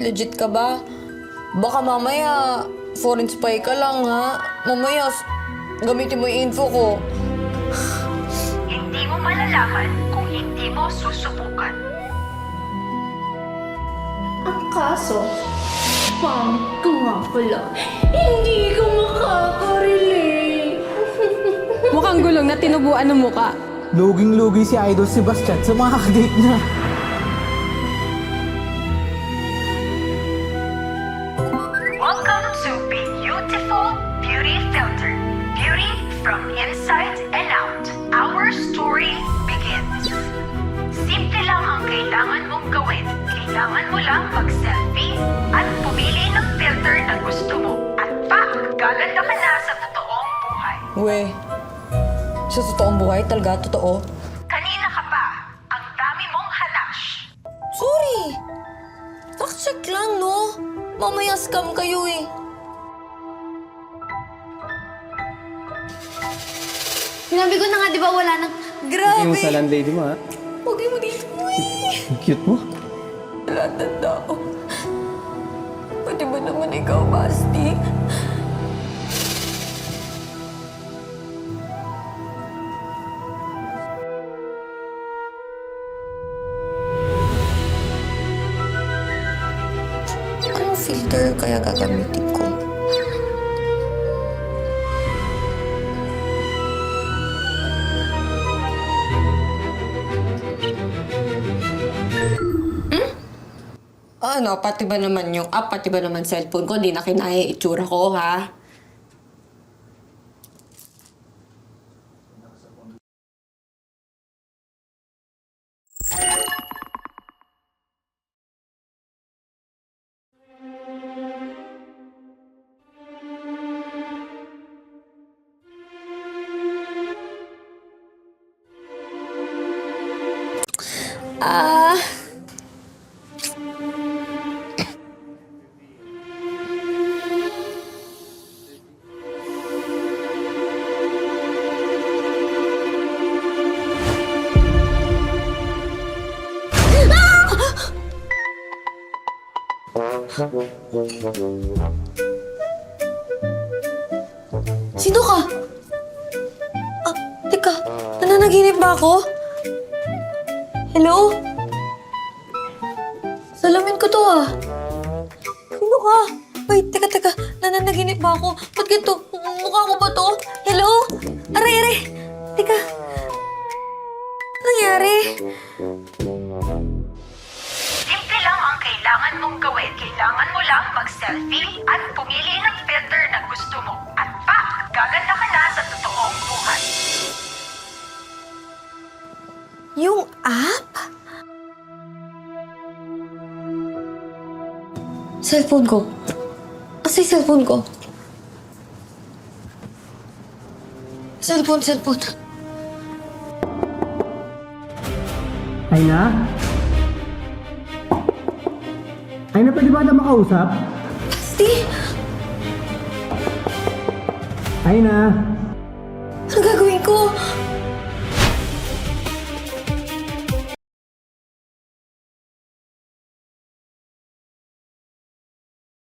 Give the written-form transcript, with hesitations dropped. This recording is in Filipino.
Legit ka ba? Baka mamaya, foreign spy ka lang, ha? Mamaya, gamitin mo yung info ko. Hindi mo malalaman kung hindi mo susubukan. Ang kaso, pang ko nga pala, hindi ko makaka-relate. Mukhang gulong na tinubuan ng muka. Luging-lugi si Idol Sebastian sa mga kadate niya. Welcome to Be Beautiful Beauty Filter. Beauty from inside and out. Our story begins. Simple lang ang kailangan mong gawin. Kailangan mo lang mag-selfie at pumili ng filter na gusto mo. At pak, gaganda ka na sa totoong buhay. We, sa totoong buhay, talaga totoo? Kanina ka pa, ang dami mong hanash. Sorry! Fact-check lang, no? Mamaya scam kayo eh. Sinabi ko na nga, di ba wala nang... Grabe! Yung sa landlady mo, ha? Huwag mo dito eh. Ang cute mo. Lahat ng tao. Pati ba naman ikaw, Basti? Anong filter kaya gagamitin ko? Ano, pati ba naman yung app, pati ba naman cellphone ko, di na kinaya itsura ko, ha? Ah... Sino ka? Ah, teka. Nananaginip ba ako? Hello? Salamin ko to ah. Sino ka? Wait, teka. Nananaginip ba ako? Ba't ganito? Mukha ko ba to? Hello? Aray! Teka. Ano nangyari? Simple lang ang kailangan mong gawin. Kailangan mo lang mag-selfie at pumili ng filter na gusto mo. At pak, gaganda ka na sa totoong buhay. Yung app? Cellphone ko. Asa yung cellphone ko? Cellphone. Aina? Aina, pwede ba na makausap? Basti! Aina? Ano gagawin ko?